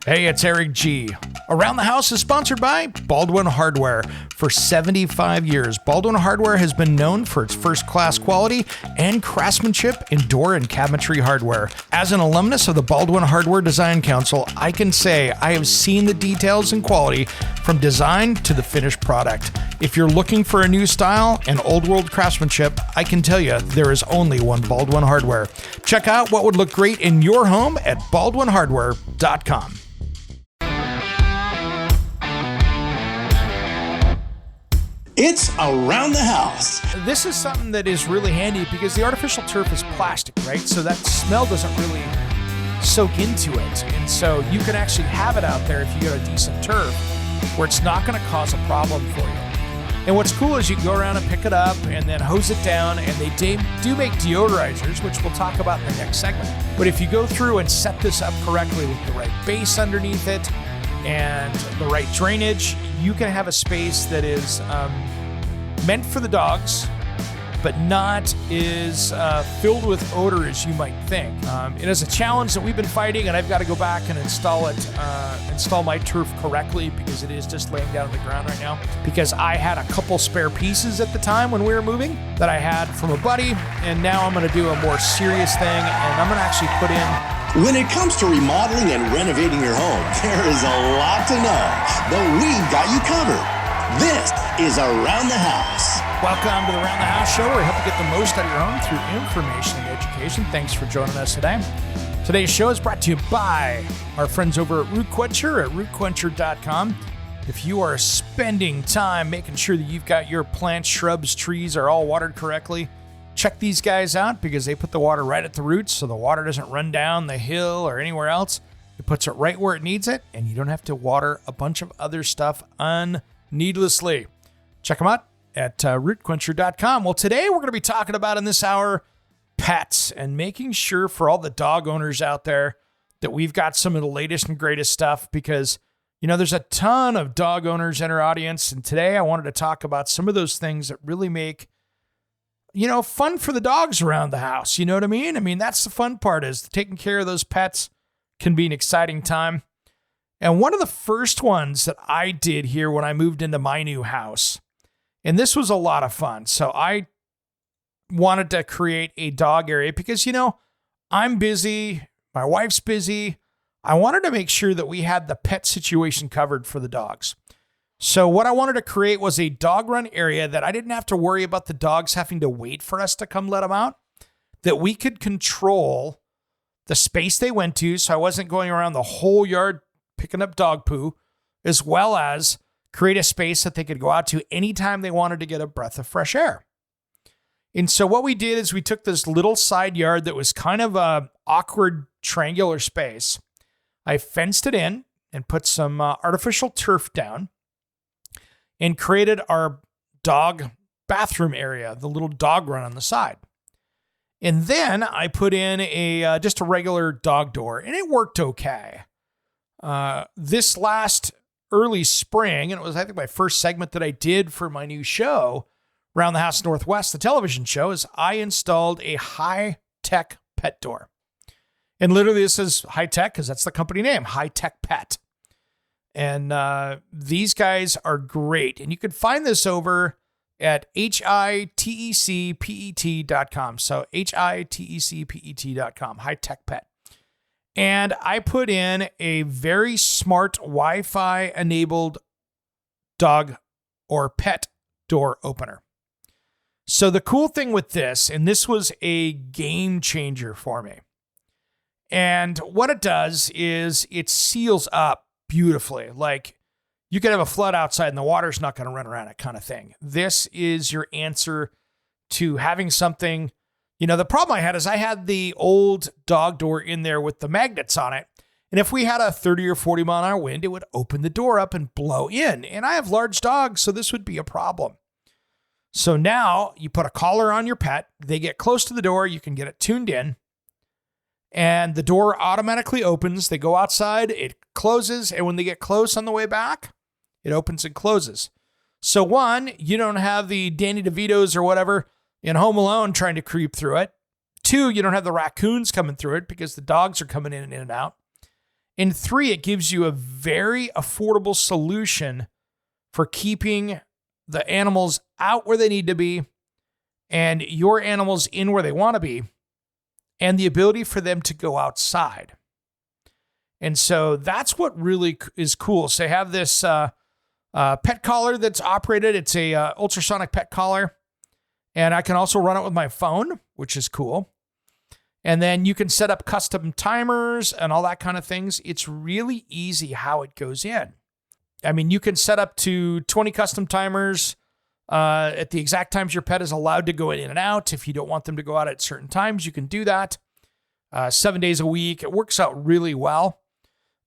Hey, it's Eric G. Around the House is sponsored by Baldwin Hardware. For 75 years, Baldwin Hardware has been known for its first-class quality and craftsmanship in door and cabinetry hardware. As an alumnus of the Baldwin Hardware Design Council, I can say I have seen the details and quality from design to the finished product. If you're looking for a new style and old-world craftsmanship, I can tell you there is only one Baldwin Hardware. Check out what would look great in your home at baldwinhardware.com. It's Around the House. This is something that is really handy because the artificial turf is plastic, right? So that smell doesn't really soak into it. And so you can actually have it out there if you get a decent turf where it's not going to cause a problem for you. And what's cool is you can go around and pick it up and then hose it down, and they do make deodorizers, which we'll talk about in the next segment. But if you go through and set this up correctly with the right base underneath it and the right drainage, you can have a space that is meant for the dogs, but not as filled with odor as you might think. It is a challenge that we've been fighting, and I've got to go back and install my turf correctly because it is just laying down on the ground right now. Because I had a couple spare pieces at the time when we were moving that I had from a buddy, and now I'm going to do a more serious thing, and I'm going to actually put in. When it comes to remodeling and renovating your home, there is a lot to know, but we've got you covered. This is Around the House. Welcome to the Around the House show, where we help you get the most out of your home through information and education. Thanks for joining us today. Today's show is brought to you by our friends over at Root Quencher at rootquencher.com. If you are spending time making sure that you've got your plants, shrubs, trees are all watered correctly, check these guys out because they put the water right at the roots so the water doesn't run down the hill or anywhere else. It puts it right where it needs it, and you don't have to water a bunch of other stuff needlessly. Check them out at rootquencher.com. Well, today we're going to be talking about in this hour pets and making sure for all the dog owners out there that we've got some of the latest and greatest stuff because, you know, there's a ton of dog owners in our audience. And today I wanted to talk about some of those things that really make, you know, fun for the dogs around the house. You know what I mean? I mean, that's the fun part is taking care of those pets can be an exciting time. And one of the first ones that I did here when I moved into my new house, and this was a lot of fun. So I wanted to create a dog area because, you know, I'm busy. My wife's busy. I wanted to make sure that we had the pet situation covered for the dogs. So what I wanted to create was a dog run area that I didn't have to worry about the dogs having to wait for us to come let them out, that we could control the space they went to. So I wasn't going around the whole yard picking up dog poo, as well as create a space that they could go out to anytime they wanted to get a breath of fresh air. And so what we did is we took this little side yard that was kind of a awkward triangular space. I fenced it in and put some artificial turf down and created our dog bathroom area, the little dog run on the side. And then I put in just a regular dog door, and it worked okay. This last early spring, and it was, I think, my first segment that I did for my new show, Around the House Northwest, the television show, is I installed a high-tech pet door. And literally this is high-tech because that's the company name, High-Tech Pet. And these guys are great. And you can find this over at hitechpet.com. So hitechpet.com, High-Tech Pet. And I put in a very smart Wi-Fi enabled dog or pet door opener. So the cool thing with this, and this was a game changer for me. And what it does is it seals up beautifully. Like you could have a flood outside and the water's not going to run around it kind of thing. This is your answer to having something. You know, the problem I had is I had the old dog door in there with the magnets on it. And if we had a 30 or 40 mile an hour wind, it would open the door up and blow in. And I have large dogs, so this would be a problem. So now you put a collar on your pet. They get close to the door. You can get it tuned in. And the door automatically opens. They go outside. It closes. And when they get close on the way back, it opens and closes. So one, you don't have the Danny DeVitos or whatever in Home Alone trying to creep through it. Two, you don't have the raccoons coming through it because the dogs are coming in and out. And 3, it gives you a very affordable solution for keeping the animals out where they need to be and your animals in where they want to be, and the ability for them to go outside. And so that's what really is cool. So I have this pet collar that's operated. It's a ultrasonic pet collar, and I can also run it with my phone, which is cool. And then you can set up custom timers and all that kind of things. It's really easy how it goes in. I mean, you can set up to 20 custom timers at the exact times your pet is allowed to go in and out. If you don't want them to go out at certain times, you can do that. 7 days a week. It works out really well.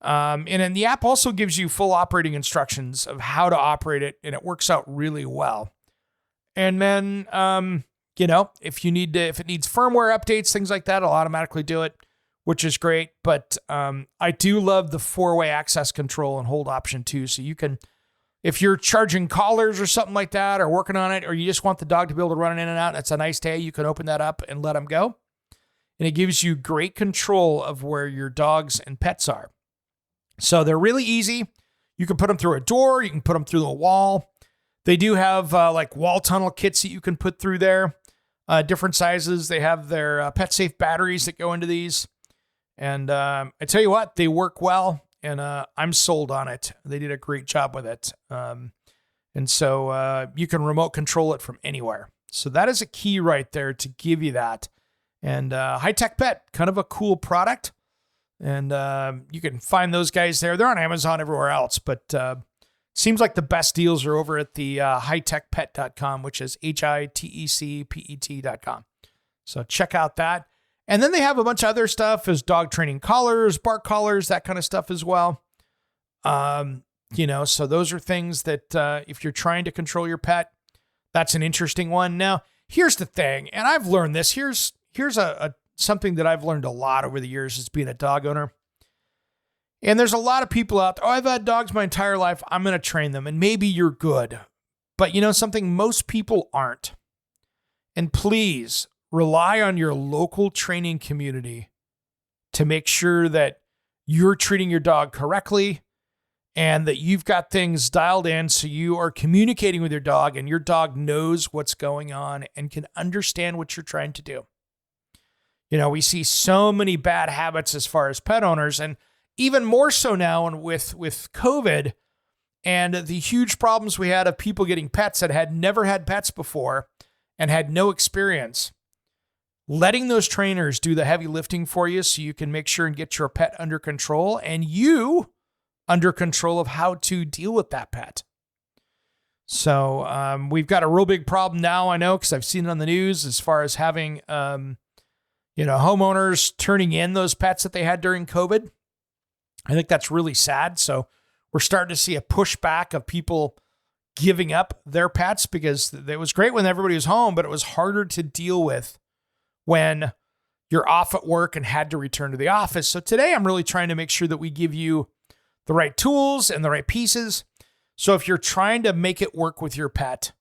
And then the app also gives you full operating instructions of how to operate it, and it works out really well. And then, if it needs firmware updates, things like that, it'll automatically do it, which is great. But I do love the 4-way access control and hold option too. So you can, if you're charging collars or something like that, or working on it, or you just want the dog to be able to run in and out, and it's a nice day, you can open that up and let them go. And it gives you great control of where your dogs and pets are. So they're really easy. You can put them through a door. You can put them through the wall. They do have like wall tunnel kits that you can put through there. Different sizes. They have their pet safe batteries that go into these. And I tell you what, they work well, and I'm sold on it. They did a great job with it. And so you can remote control it from anywhere. So that is a key right there to give you that. And High Tech Pet, kind of a cool product. And you can find those guys there. They're on Amazon, everywhere else, but seems like the best deals are over at the hightechpet.com, which is HITECPET.com. So check out that. And then they have a bunch of other stuff as dog training collars, bark collars, that kind of stuff as well. So those are things that if you're trying to control your pet, that's an interesting one. Now, here's the thing, and I've learned this. Here's something that I've learned a lot over the years as being a dog owner. And there's a lot of people out there, I've had dogs my entire life, I'm going to train them. And maybe you're good. But you know something? Most people aren't. And please rely on your local training community to make sure that you're treating your dog correctly and that you've got things dialed in so you are communicating with your dog and your dog knows what's going on and can understand what you're trying to do. We see so many bad habits as far as pet owners, and even more so now with COVID and the huge problems we had of people getting pets that had never had pets before and had no experience. Letting those trainers do the heavy lifting for you so you can make sure and get your pet under control and you under control of how to deal with that pet. So we've got a real big problem now, I know, because I've seen it on the news as far as having homeowners turning in those pets that they had during COVID. I think that's really sad. So we're starting to see a pushback of people giving up their pets because it was great when everybody was home, but it was harder to deal with when you're off at work and had to return to the office. So today I'm really trying to make sure that we give you the right tools and the right pieces. So if you're trying to make it work with your pet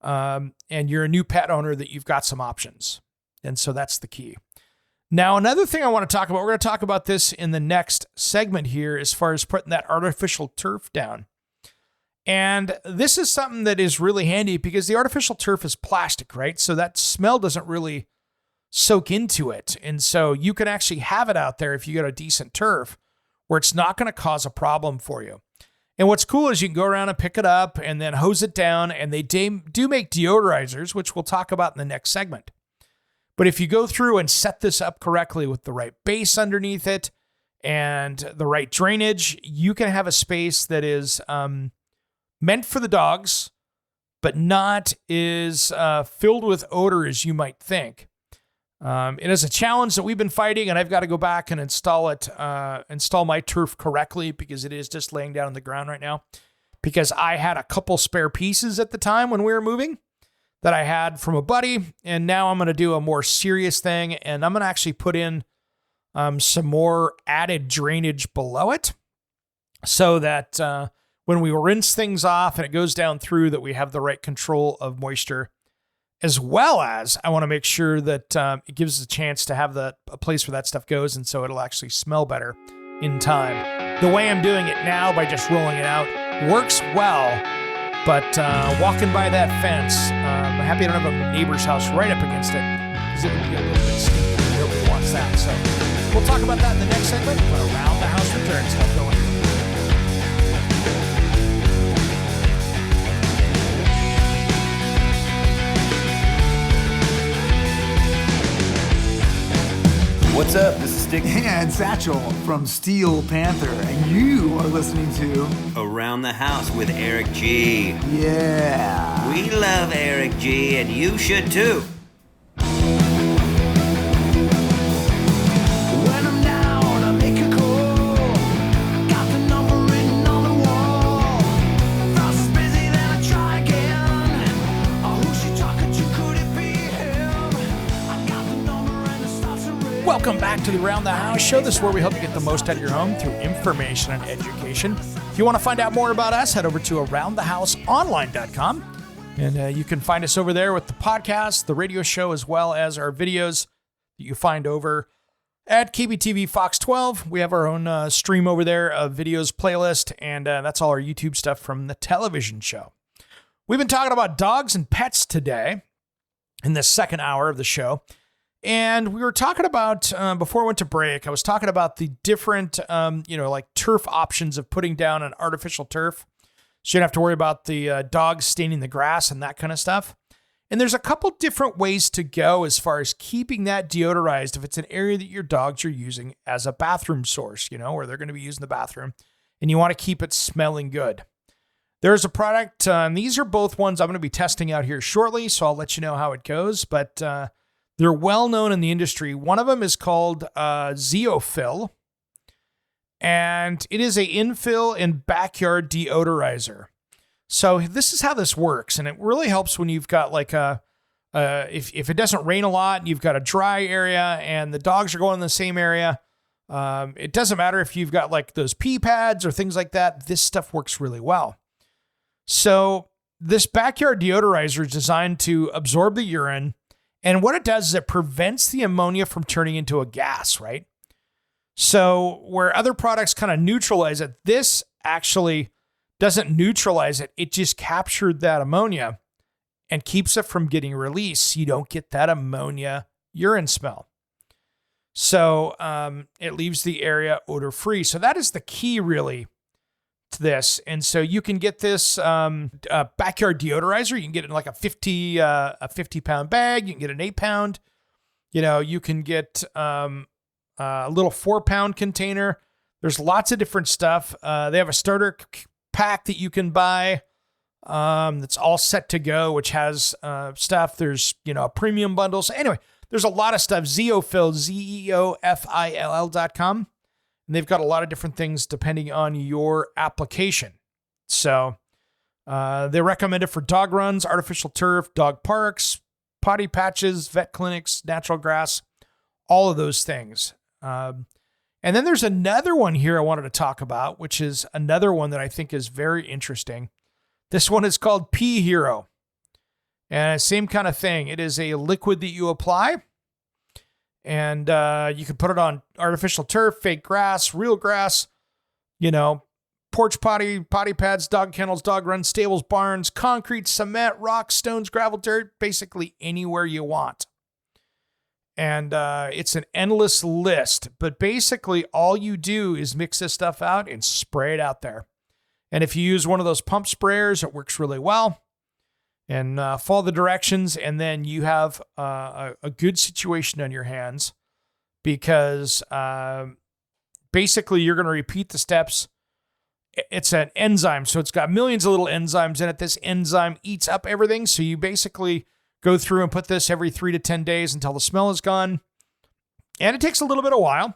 and you're a new pet owner, that you've got some options. And so that's the key. Now, another thing I want to talk about, we're going to talk about this in the next segment here as far as putting that artificial turf down. And this is something that is really handy because the artificial turf is plastic, right? So that smell doesn't really soak into it. And so you can actually have it out there if you got a decent turf where it's not going to cause a problem for you. And what's cool is you can go around and pick it up and then hose it down. And they do make deodorizers, which we'll talk about in the next segment. But if you go through and set this up correctly with the right base underneath it and the right drainage, you can have a space that is meant for the dogs, but not as filled with odor as you might think. It is a challenge that we've been fighting, and I've got to go back and install my turf correctly because it is just laying down on the ground right now. Because I had a couple spare pieces at the time when we were moving that I had from a buddy, and now I'm going to do a more serious thing, and I'm going to actually put in some more added drainage below it so that when we rinse things off and it goes down through, that we have the right control of moisture, as well as I want to make sure that it gives us a chance to have a place where that stuff goes, and so it'll actually smell better in time. The way I'm doing it now by just rolling it out works well, but walking by that fence, I'm happy I don't have a neighbor's house right up against it, because it would be a little bit stinky. Nobody wants that. So we'll talk about that in the next segment when Around the House returns. Keep going. What's up? This is Stick And Satchel from Steel Panther, and you are listening to Around the House with Eric G. Yeah. We love Eric G, and you should too. When I'm down, I make a call. Got the number written on the wall. Frost is busy, then I try again. Oh, who's she talking to? Could it be him? I got the number and it starts to ring. Welcome back to the Around the House show. This is where we help you get the most out of your home through information and education. If you want to find out more about us, head over to aroundthehouseonline.com. And you can find us over there with the podcast, the radio show, as well as our videos that you find over at KBTV Fox 12. We have our own stream over there, a videos playlist, and that's all our YouTube stuff from the television show. We've been talking about dogs and pets today in this second hour of the show. And we were talking about, before I went to break, I was talking about the different, like turf options of putting down an artificial turf. So you don't have to worry about the dogs staining the grass and that kind of stuff. And there's a couple different ways to go as far as keeping that deodorized if it's an area that your dogs are using as a bathroom source, where they're going to be using the bathroom, and you want to keep it smelling good. There's a product, and these are both ones I'm going to be testing out here shortly, so I'll let you know how it goes, but they're well known in the industry. One of them is called Zeofill, and it is a infill and backyard deodorizer. So this is how this works, and it really helps when you've got like if it doesn't rain a lot and you've got a dry area and the dogs are going in the same area. It doesn't matter if you've got like those pee pads or things like that. This stuff works really well. So this backyard deodorizer is designed to absorb the urine. And what it does is it prevents the ammonia from turning into a gas, right? So where other products kind of neutralize it, this actually doesn't neutralize it. It just captured that ammonia and keeps it from getting released. So you don't get that ammonia urine smell. So it leaves the area odor free. So that is the key really to this. And so you can get this backyard deodorizer. You can get it in like a 50 pound bag. You can get an 8 pound. You can get a little 4 pound container. There's lots of different stuff. They have a starter pack that you can buy that's all set to go, which has stuff. There's a premium bundle. So anyway, there's a lot of stuff. Zeofill, ZEOFILL.com. And they've got a lot of different things depending on your application. So they recommend it for dog runs, artificial turf, dog parks, potty patches, vet clinics, natural grass, all of those things. And then there's another one here I wanted to talk about, which is another one that I think is very interesting. This one is called Pee Hero. And same kind of thing. It is a liquid that you apply. And you can put it on artificial turf, fake grass, real grass, porch potty pads, dog kennels, dog runs, stables, barns, concrete, cement, rocks, stones, gravel, dirt, basically anywhere you want. And it's an endless list, but basically all you do is mix this stuff out and spray it out there. And if you use one of those pump sprayers, it works really well. And follow the directions, and then you have a good situation on your hands, because basically you're going to repeat the steps. It's an enzyme, so it's got millions of little enzymes in it. This enzyme eats up everything, so you basically go through and put this every 3 to 10 days until the smell is gone. And it takes a little bit of while.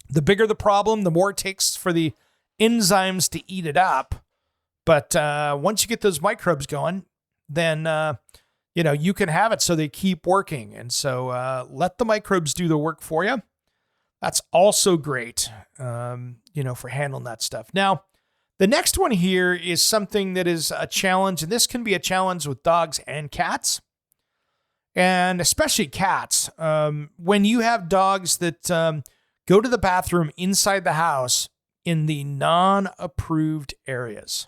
The bigger the problem, the more it takes for the enzymes to eat it up. But once you get those microbes going, then, you can have it so they keep working. And so let the microbes do the work for you. That's also great, for handling that stuff. Now, the next one here is something that is a challenge, and this can be a challenge with dogs and cats, and especially cats. When you have dogs that go to the bathroom inside the house in the non-approved areas.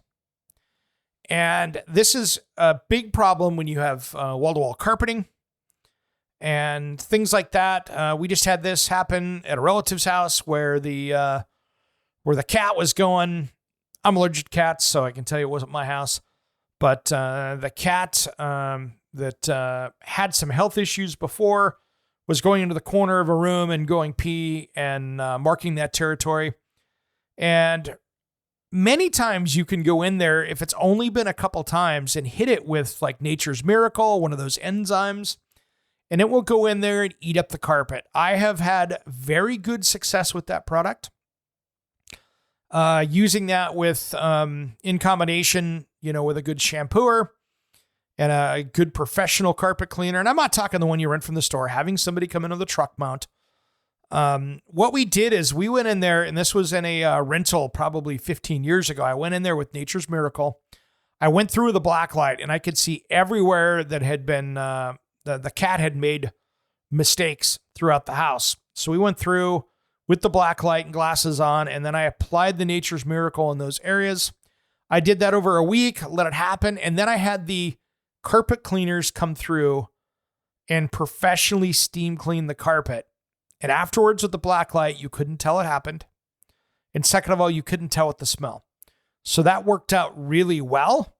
And this is a big problem when you have wall-to-wall carpeting and things like that. We just had this happen at a relative's house where the cat was going. I'm allergic to cats, so I can tell you it wasn't my house. But the cat that had some health issues before was going into the corner of a room and going pee and marking that territory. And many times you can go in there, if it's only been a couple times, and hit it with like Nature's Miracle, one of those enzymes, and it will go in there and eat up the carpet. I have had very good success with that product. Using that with, in combination, with a good shampooer and a good professional carpet cleaner. And I'm not talking the one you rent from the store, having somebody come in with a truck mount. What we did is we went in there, and this was in a rental probably 15 years ago. I went in there with Nature's Miracle. I went through the black light, and I could see everywhere that had been, the cat had made mistakes throughout the house. So we went through with the black light and glasses on, and then I applied the Nature's Miracle in those areas. I did that over a week, let it happen, and then I had the carpet cleaners come through and professionally steam clean the carpet. And afterwards with the black light, you couldn't tell it happened. And second of all, you couldn't tell with the smell. So that worked out really well.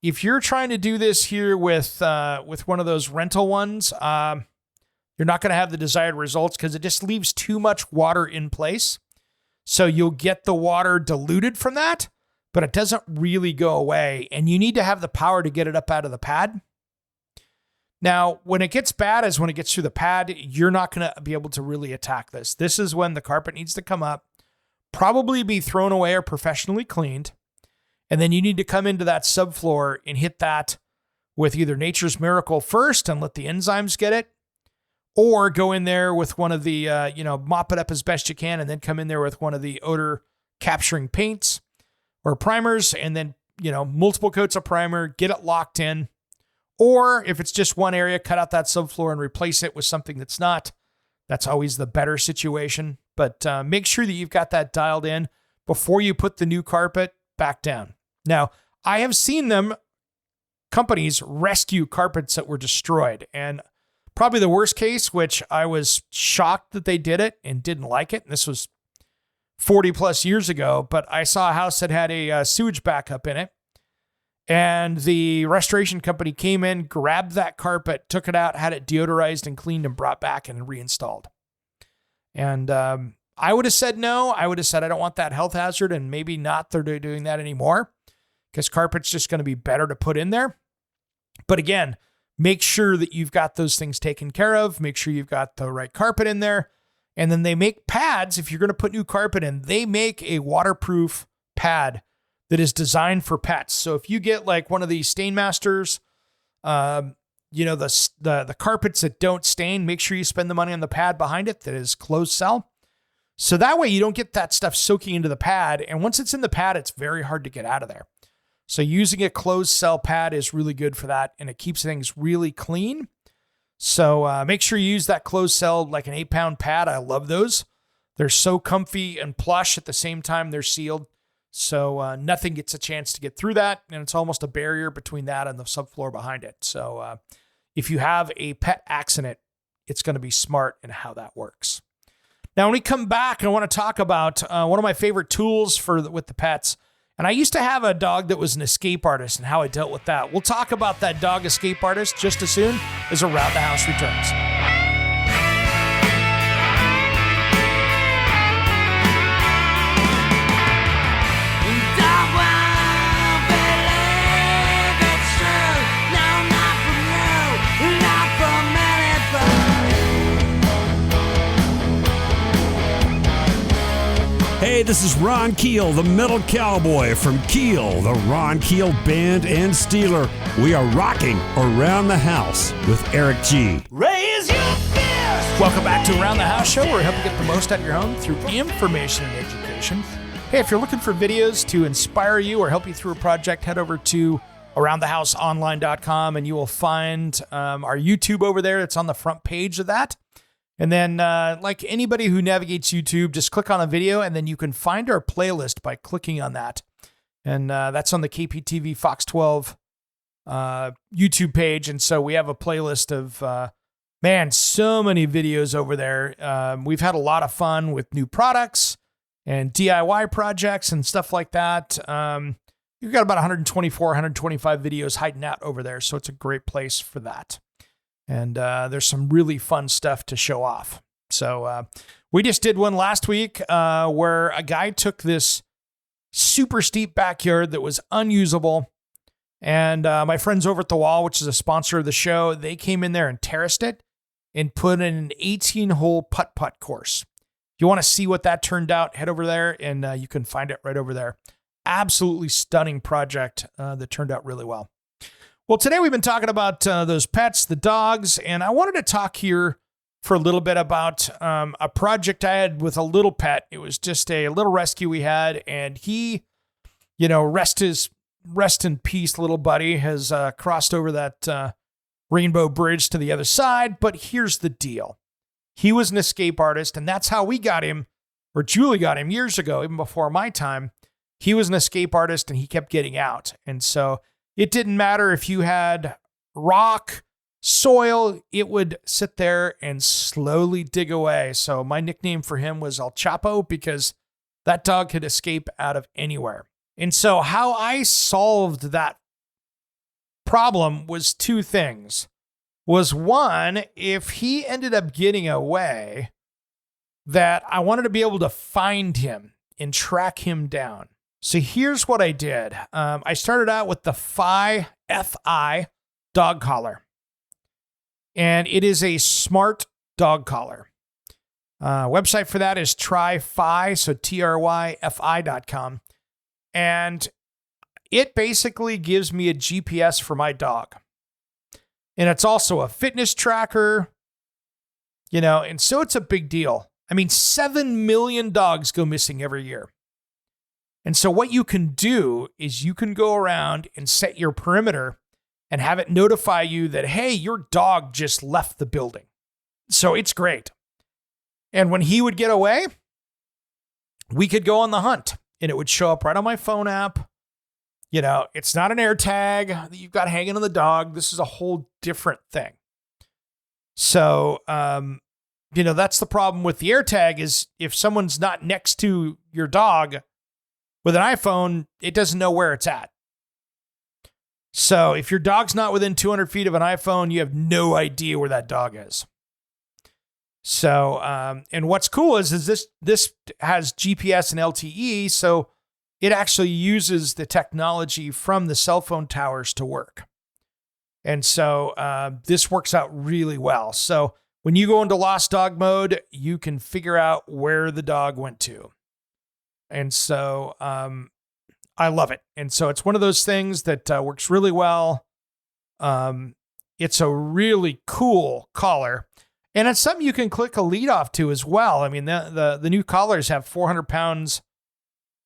If you're trying to do this here with one of those rental ones, you're not going to have the desired results because it just leaves too much water in place. So you'll get the water diluted from that, but it doesn't really go away. And you need to have the power to get it up out of the pad. Now, when it gets bad is when it gets through the pad, you're not going to be able to really attack this. This is when the carpet needs to come up, probably be thrown away or professionally cleaned. And then you need to come into that subfloor and hit that with either Nature's Miracle first and let the enzymes get it, or go in there with one of the, mop it up as best you can, and then come in there with one of the odor capturing paints or primers, and then, multiple coats of primer, get it locked in. Or if it's just one area, cut out that subfloor and replace it with something that's not. That's always the better situation. But make sure that you've got that dialed in before you put the new carpet back down. Now, I have seen companies rescue carpets that were destroyed. And probably the worst case, which I was shocked that they did it and didn't like it. And this was 40 plus years ago, but I saw a house that had a sewage backup in it. And the restoration company came in, grabbed that carpet, took it out, had it deodorized and cleaned and brought back and reinstalled. And I would have said no. I would have said I don't want that health hazard, and maybe not they're doing that anymore because carpet's just going to be better to put in there. But again, make sure that you've got those things taken care of. Make sure you've got the right carpet in there. And then they make pads. If you're going to put new carpet in, they make a waterproof pad that is designed for pets. So if you get like one of these Stainmasters, the carpets that don't stain, make sure you spend the money on the pad behind it that is closed cell. So that way you don't get that stuff soaking into the pad. And once it's in the pad, it's very hard to get out of there. So using a closed cell pad is really good for that. And it keeps things really clean. So make sure you use that closed cell, like an 8-pound pad. I love those. They're so comfy and plush at the same time they're sealed. So nothing gets a chance to get through that, and it's almost a barrier between that and the subfloor behind it. So if you have a pet accident, it's going to be smart in how that works. Now, when we come back, I want to talk about one of my favorite tools with the pets. And I used to have a dog that was an escape artist and how I dealt with that. We'll talk about that dog escape artist just as soon as Around the House returns. Hey, this is Ron Keel, the Metal Cowboy from Keel, the Ron Keel Band and Steeler. We are rocking Around the House with Eric G. Raise your fist! Welcome back to Around the House Show, where we help you get the most out of your home through information and education. Hey, if you're looking for videos to inspire you or help you through a project, head over to aroundthehouseonline.com and you will find our YouTube over there. It's on the front page of that. And then, like anybody who navigates YouTube, just click on a video and then you can find our playlist by clicking on that. And that's on the KPTV Fox 12 YouTube page. And so we have a playlist of, so many videos over there. We've had a lot of fun with new products and DIY projects and stuff like that. You've got about 124, 125 videos hiding out over there. So it's a great place for that. And there's some really fun stuff to show off. So we just did one last week where a guy took this super steep backyard that was unusable. And my friends over at The Wall, which is a sponsor of the show, they came in there and terraced it and put in an 18-hole putt-putt course. If you want to see what that turned out, head over there and you can find it right over there. Absolutely stunning project that turned out really well. Well, today we've been talking about those pets, the dogs, and I wanted to talk here for a little bit about a project I had with a little pet. It was just a little rescue we had, and he, rest in peace, little buddy, has crossed over that Rainbow Bridge to the other side. But here's the deal. He was an escape artist, and that's how we got him, or Julie got him years ago, even before my time. He was an escape artist, and he kept getting out. And so it didn't matter if you had rock, soil, it would sit there and slowly dig away. So my nickname for him was El Chapo because that dog could escape out of anywhere. And so how I solved that problem was two things. Was one, if he ended up getting away, that I wanted to be able to find him and track him down. So here's what I did. I started out with the Fi dog collar. And it is a smart dog collar. Website for that is tryfi, so tryfi.com. And it basically gives me a GPS for my dog. And it's also a fitness tracker, and so it's a big deal. I mean, 7 million dogs go missing every year. And so what you can do is you can go around and set your perimeter and have it notify you that, hey, your dog just left the building. So it's great. And when he would get away, we could go on the hunt and it would show up right on my phone app. It's not an AirTag that you've got hanging on the dog. This is a whole different thing. So, that's the problem with the AirTag is if someone's not next to your dog with an iPhone, it doesn't know where it's at. So if your dog's not within 200 feet of an iPhone, you have no idea where that dog is. So, and what's cool is this has GPS and LTE, so it actually uses the technology from the cell phone towers to work. And so this works out really well. So when you go into lost dog mode, you can figure out where the dog went to. And so I love it. And so it's one of those things that works really well. It's a really cool collar. And it's something you can click a lead off to as well. I mean, the new collars have 400 pounds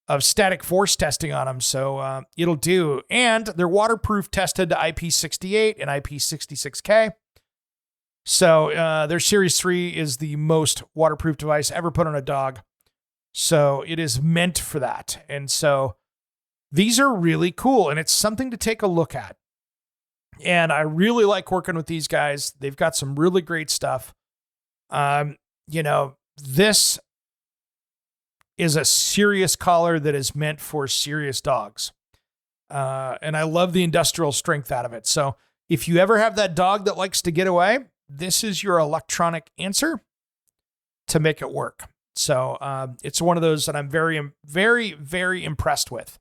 of static force testing on them. So it'll do. And they're waterproof tested to IP68 and IP66K. So their Series 3 is the most waterproof device ever put on a dog. So it is meant for that. And so these are really cool, and it's something to take a look at. And I really like working with these guys. They've got some really great stuff. This is a serious collar that is meant for serious dogs. And I love the industrial strength out of it. So if you ever have that dog that likes to get away, this is your electronic answer to make it work. So it's one of those that I'm very, very, very impressed with.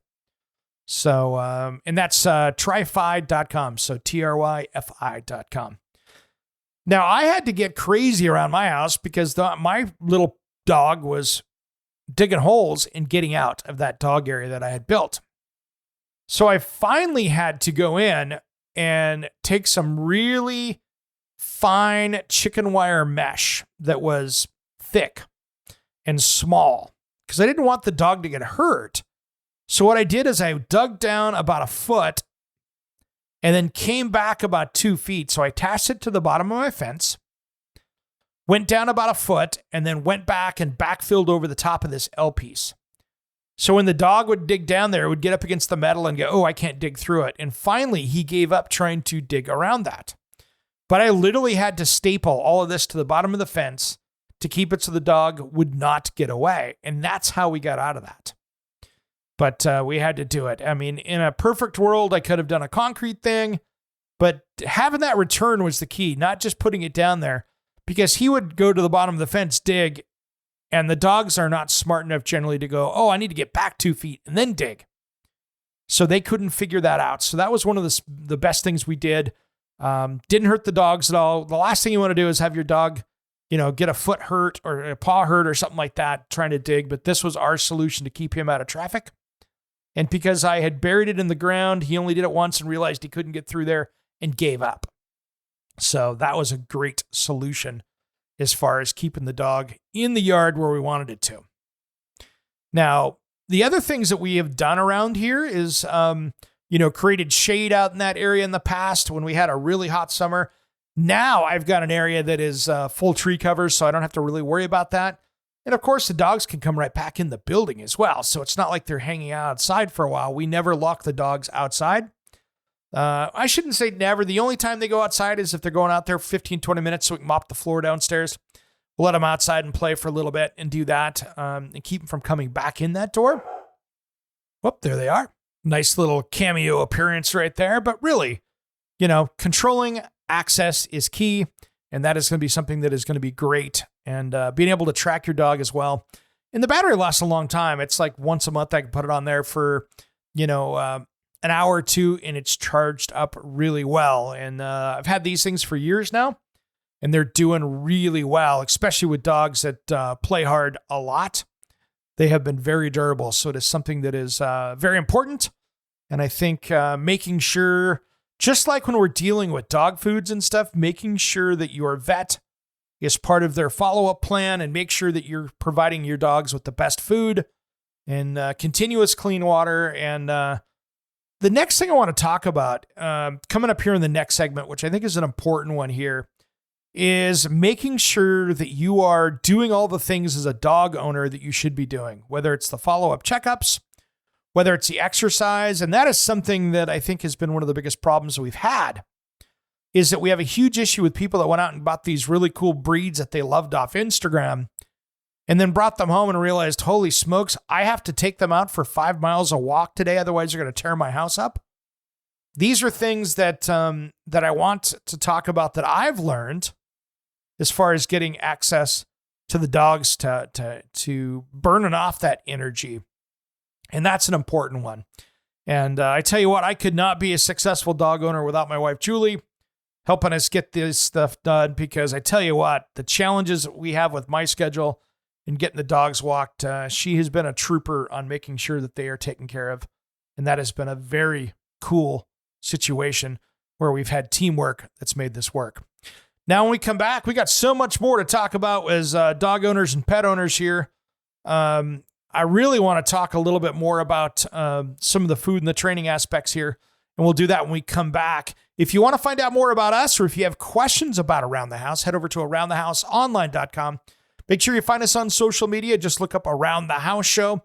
So, and that's tryfi.com. So tryfi.com. Now I had to get crazy around my house because my little dog was digging holes and getting out of that dog area that I had built. So I finally had to go in and take some really fine chicken wire mesh that was thick and small because I didn't want the dog to get hurt. So what I did is I dug down about a foot and then came back about 2 feet. So I attached it to the bottom of my fence, went down about a foot, and then went back and backfilled over the top of this L piece. So when the dog would dig down there, it would get up against the metal and go, oh, I can't dig through it. And finally, he gave up trying to dig around that. But I literally had to staple all of this to the bottom of the fence to keep it so the dog would not get away. And that's how we got out of that. But we had to do it. I mean, in a perfect world, I could have done a concrete thing, but having that return was the key, not just putting it down there, because he would go to the bottom of the fence, dig, and the dogs are not smart enough generally to go, oh, I need to get back 2 feet and then dig. So they couldn't figure that out. So that was one of the best things we did. Didn't hurt the dogs at all. The last thing you want to do is have your dog, get a foot hurt or a paw hurt or something like that trying to dig. But this was our solution to keep him out of traffic. And because I had buried it in the ground, he only did it once and realized he couldn't get through there and gave up. So that was a great solution as far as keeping the dog in the yard where we wanted it to. Now, the other things that we have done around here is, created shade out in that area in the past when we had a really hot summer. Now I've got an area that is full tree cover, so I don't have to really worry about that. And of course, the dogs can come right back in the building as well. So it's not like they're hanging out outside for a while. We never lock the dogs outside. I shouldn't say never. The only time they go outside is if they're going out there for 15, 20 minutes so we can mop the floor downstairs. We'll let them outside and play for a little bit and do that and keep them from coming back in that door. Whoop, there they are. Nice little cameo appearance right there. But really, controlling access is key. And that is going to be something that is going to be great. And being able to track your dog as well. And the battery lasts a long time. It's like once a month I can put it on there for, an hour or two, and it's charged up really well. And I've had these things for years now, and they're doing really well, especially with dogs that play hard a lot. They have been very durable. So it is something that is very important. And I think making sure, just like when we're dealing with dog foods and stuff, making sure that your vet is part of their follow-up plan and make sure that you're providing your dogs with the best food and continuous clean water. And the next thing I want to talk about coming up here in the next segment, which I think is an important one here, is making sure that you are doing all the things as a dog owner that you should be doing, whether it's the follow-up checkups, whether it's the exercise. And that is something that I think has been one of the biggest problems that we've had, is that we have a huge issue with people that went out and bought these really cool breeds that they loved off Instagram and then brought them home and realized, holy smokes, I have to take them out for 5 miles a walk today. Otherwise they're going to tear my house up. These are things that I want to talk about that I've learned as far as getting access to the dogs to burning off that energy. And that's an important one. And I tell you what, I could not be a successful dog owner without my wife, Julie, helping us get this stuff done. Because I tell you what, the challenges that we have with my schedule and getting the dogs walked, she has been a trooper on making sure that they are taken care of. And that has been a very cool situation where we've had teamwork that's made this work. Now, when we come back, we got so much more to talk about as dog owners and pet owners here. I really want to talk a little bit more about some of the food and the training aspects here, and we'll do that when we come back. If you want to find out more about us, or if you have questions about Around the House, head over to aroundthehouseonline.com. Make sure you find us on social media. Just look up Around the House Show,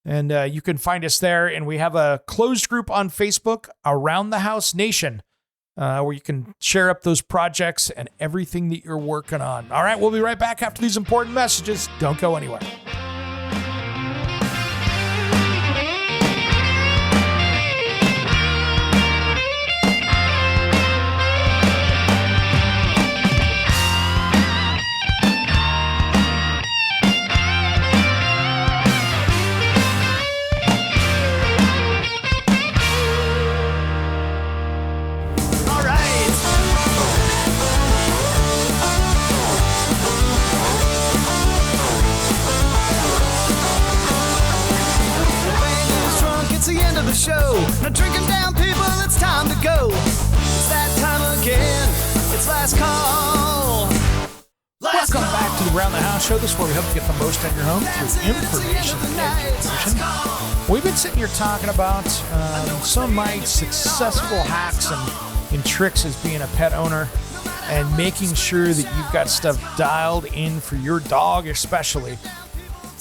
and you can find us there. And we have a closed group on Facebook, Around the House Nation, where you can share up those projects and everything that you're working on. All right, we'll be right back after these important messages. Don't go anywhere. Show. Now drinking down, people, it's time to go. It's that time again. It's last call. Welcome back to the Around the House Show. This is where we hope to get the most out of your home through information and education. We've been sitting here talking about some of my successful hacks and tricks as being a pet owner. and making sure that you've got stuff dialed in for your dog especially,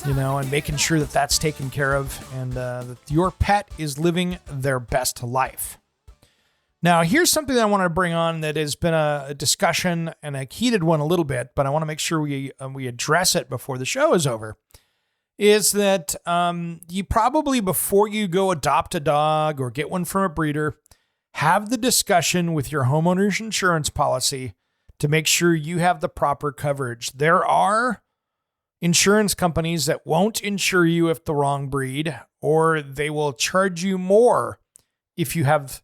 and making sure that that's taken care of and that your pet is living their best life. Now, here's something that I want to bring on that has been a discussion and a heated one a little bit, but I want to make sure we address it before the show is over, is that you probably, before you go adopt a dog or get one from a breeder, have the discussion with your homeowner's insurance policy to make sure you have the proper coverage. There are insurance companies that won't insure you if the wrong breed, or they will charge you more if you have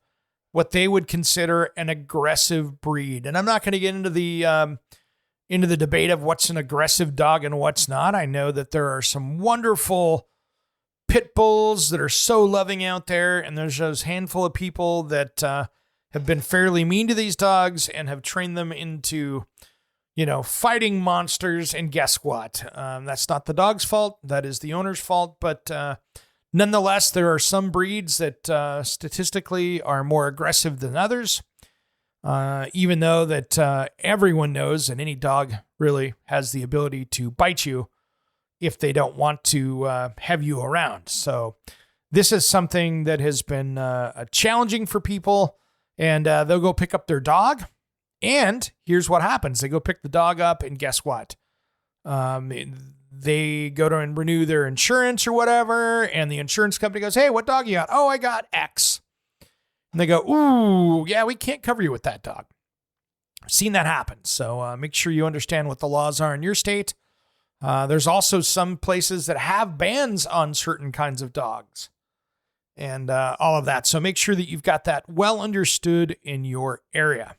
what they would consider an aggressive breed. And I'm not going to get into the debate of what's an aggressive dog and what's not. I know that there are some wonderful pit bulls that are so loving out there, and there's those handful of people that have been fairly mean to these dogs and have trained them into, fighting monsters. And guess what? That's not the dog's fault. That is the owner's fault. But nonetheless, there are some breeds that statistically are more aggressive than others, even though that everyone knows that any dog really has the ability to bite you if they don't want to have you around. So this is something that has been challenging for people, and they'll go pick up their dog. And here's what happens. They go pick the dog up, and guess what? They go to and renew their insurance or whatever, and the insurance company goes, "Hey, what dog you got?" "Oh, I got X." And they go, "Ooh, yeah, we can't cover you with that dog." I've seen that happen. So make sure you understand what the laws are in your state. There's also some places that have bans on certain kinds of dogs and all of that. So make sure that you've got that well understood in your area.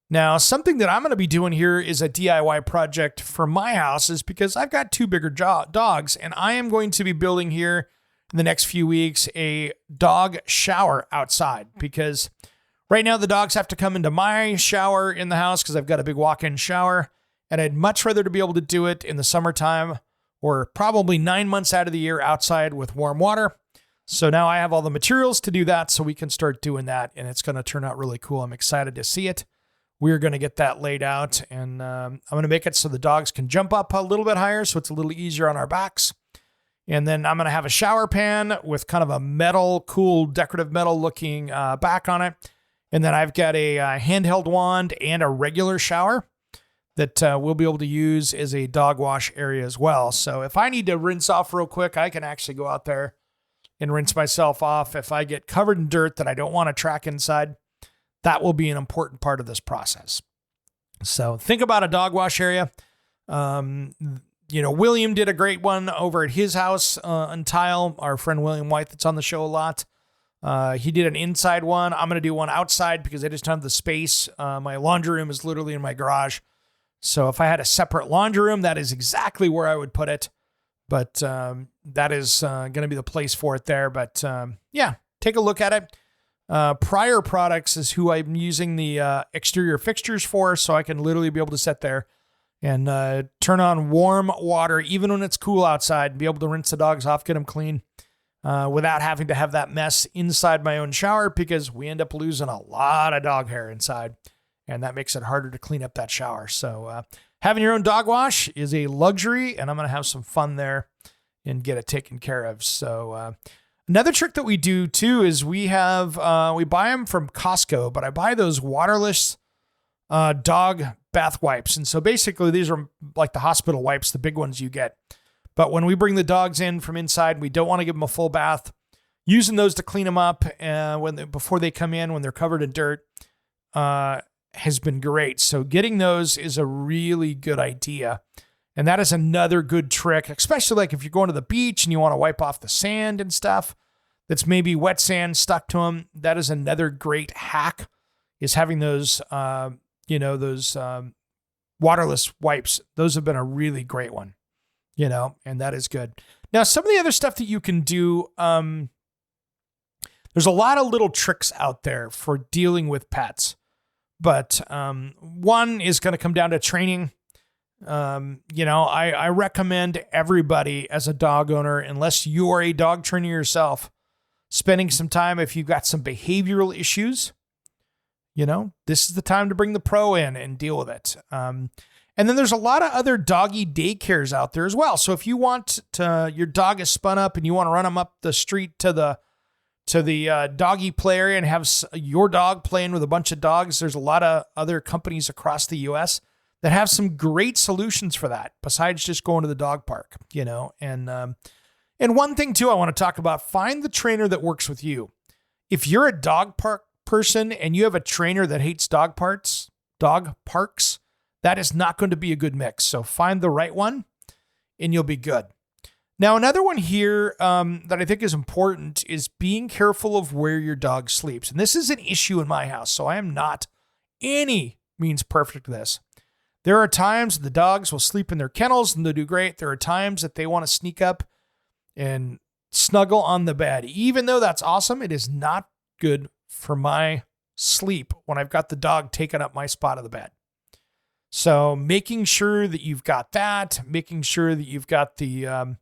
Now, something that I'm going to be doing here is a DIY project for my house, is because I've got two bigger dogs, and I am going to be building here in the next few weeks a dog shower outside, because right now the dogs have to come into my shower in the house because I've got a big walk-in shower, and I'd much rather to be able to do it in the summertime or probably 9 months out of the year outside with warm water. So now I have all the materials to do that, so we can start doing that, and it's going to turn out really cool. I'm excited to see it. We're going to get that laid out, and I'm going to make it so the dogs can jump up a little bit higher so it's a little easier on our backs. And then I'm going to have a shower pan with kind of a metal, cool, decorative metal looking back on it. And then I've got a handheld wand and a regular shower that we'll be able to use as a dog wash area as well. So if I need to rinse off real quick, I can actually go out there and rinse myself off. If I get covered in dirt that I don't want to track inside, that will be an important part of this process. So think about a dog wash area. William did a great one over at his house on Tile. Our friend William White, that's on the show a lot. He did an inside one. I'm going to do one outside because I just don't have the space. My laundry room is literally in my garage. So if I had a separate laundry room, that is exactly where I would put it. But that is going to be the place for it there. But take a look at it. Prior Products is who I'm using the exterior fixtures for, so I can literally be able to sit there and turn on warm water even when it's cool outside and be able to rinse the dogs off, get them clean without having to have that mess inside my own shower, because we end up losing a lot of dog hair inside, and that makes it harder to clean up that shower. So having your own dog wash is a luxury, and I'm going to have some fun there and get it taken care of. So another trick that we do too is we buy them from Costco, but I buy those waterless dog bath wipes. And so basically these are like the hospital wipes, the big ones you get. But when we bring the dogs in from inside, we don't want to give them a full bath. Using those to clean them up before they come in, when they're covered in dirt, has been great. So getting those is a really good idea. And that is another good trick, especially like if you're going to the beach and you want to wipe off the sand and stuff that's maybe wet sand stuck to them. That is another great hack, is having those, waterless wipes. Those have been a really great one, and that is good. Now, some of the other stuff that you can do, there's a lot of little tricks out there for dealing with pets, but one is going to come down to training. I recommend everybody as a dog owner, unless you are a dog trainer yourself, spending some time, if you've got some behavioral issues, this is the time to bring the pro in and deal with it. And then there's a lot of other doggy daycares out there as well. So if you want your dog is spun up and you want to run them up the street to the doggy play area and have your dog playing with a bunch of dogs, there's a lot of other companies across the U.S. that have some great solutions for that besides just going to the dog park, And one thing too, I want to talk about, find the trainer that works with you. If you're a dog park person and you have a trainer that hates dog parks, that is not going to be a good mix. So find the right one and you'll be good. Now, another one here that I think is important is being careful of where your dog sleeps. And this is an issue in my house, so I am not any means perfect at this. There are times the dogs will sleep in their kennels and they'll do great. There are times that they want to sneak up and snuggle on the bed. Even though that's awesome, it is not good for my sleep when I've got the dog taking up my spot of the bed. So making sure that you've got that, making sure that you've got the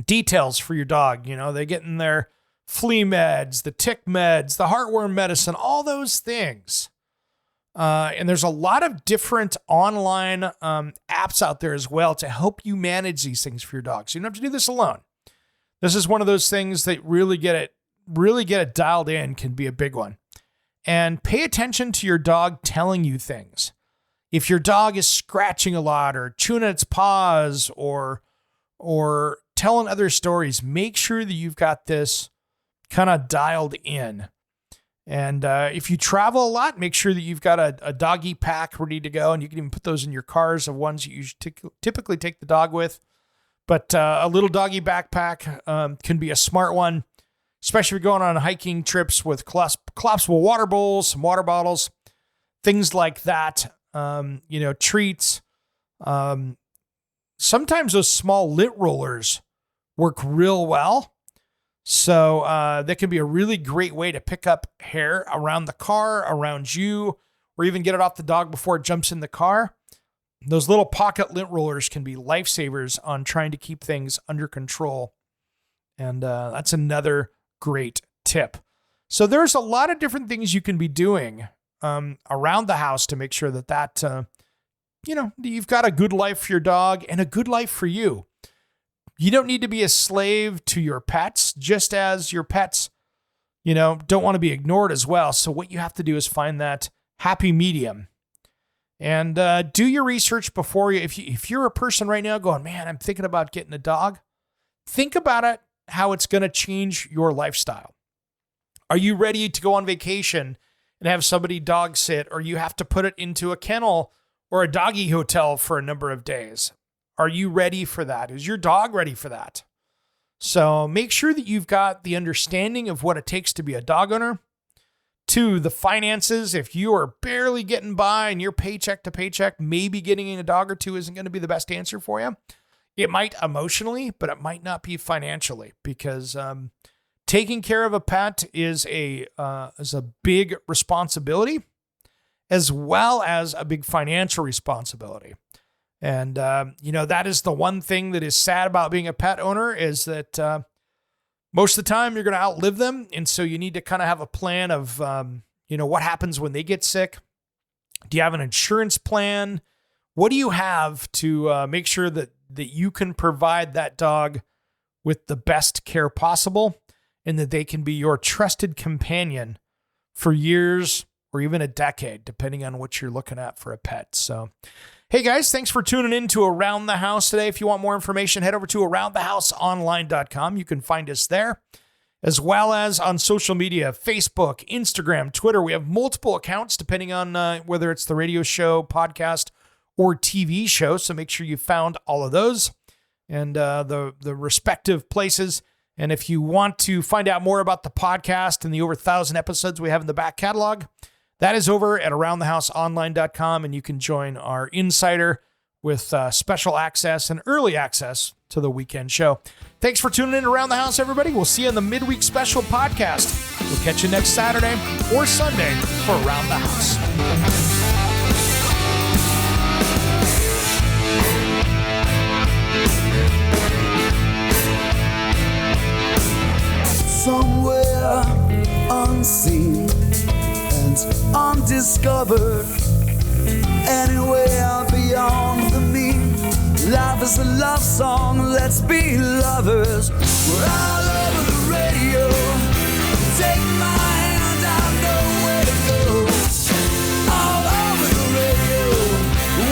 details for your dog. They get in their flea meds, the tick meds, the heartworm medicine, all those things. And there's a lot of different online apps out there as well to help you manage these things for your dog. So you don't have to do this alone. This is one of those things that really get it dialed in can be a big one. And pay attention to your dog telling you things. If your dog is scratching a lot or chewing at its paws or telling other stories, make sure that you've got this kind of dialed in. And if you travel a lot, make sure that you've got a doggy pack ready to go. And you can even put those in your cars of ones you typically take the dog with. But a little doggy backpack can be a smart one, especially if you're going on hiking trips with collapsible water bowls, some water bottles, things like that. Treats. Sometimes those small lint rollers work real well. So that can be a really great way to pick up hair around the car, around you, or even get it off the dog before it jumps in the car. Those little pocket lint rollers can be lifesavers on trying to keep things under control. And that's another great tip. So there's a lot of different things you can be doing around the house to make sure that you've got a good life for your dog and a good life for you. You don't need to be a slave to your pets, just as your pets, don't want to be ignored as well. So what you have to do is find that happy medium and do your research before you. If you're a person right now going, man, I'm thinking about getting a dog, think about it, how it's going to change your lifestyle. Are you ready to go on vacation and have somebody dog sit, or you have to put it into a kennel or a doggy hotel for a number of days? Are you ready for that? Is your dog ready for that? So make sure that you've got the understanding of what it takes to be a dog owner. 2, the finances. If you are barely getting by and you're paycheck to paycheck, maybe getting a dog or two isn't going to be the best answer for you. It might emotionally, but it might not be financially, because taking care of a pet is a big responsibility, as well as a big financial responsibility. And, that is the one thing that is sad about being a pet owner, is that most of the time you're going to outlive them. And so you need to kind of have a plan of, what happens when they get sick. Do you have an insurance plan? What do you have to make sure that you can provide that dog with the best care possible, and that they can be your trusted companion for years or even a decade, depending on what you're looking at for a pet. So, hey guys, thanks for tuning in to Around the House today. If you want more information, head over to aroundthehouseonline.com. You can find us there, as well as on social media, Facebook, Instagram, Twitter. We have multiple accounts depending on whether it's the radio show, podcast, or TV show. So make sure you found all of those and the respective places. And if you want to find out more about the podcast and the over 1,000 episodes we have in the back catalog, that is over at aroundthehouseonline.com, and you can join our insider with special access and early access to the weekend show. Thanks for tuning in Around the House, everybody. We'll see you in the midweek special podcast. We'll catch you next Saturday or Sunday for Around the House. Somewhere unseen, lands undiscovered. Anywhere beyond the mean. Life is a love song, let's be lovers. We're all over the radio. Take my hand, I know where to go. All over the radio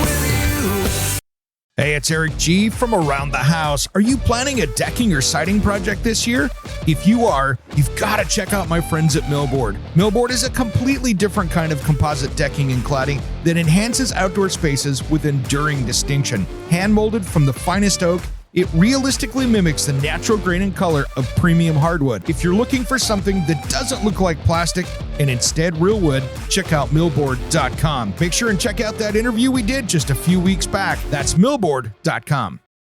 with you. Hey, it's Eric G. from Around the House. Are you planning a decking or siding project this year? If you are, you've got to check out my friends at Millboard. Millboard is a completely different kind of composite decking and cladding that enhances outdoor spaces with enduring distinction. Hand-molded from the finest oak, it realistically mimics the natural grain and color of premium hardwood. If you're looking for something that doesn't look like plastic and instead real wood, check out millboard.com. Make sure and check out that interview we did just a few weeks back. That's millboard.com.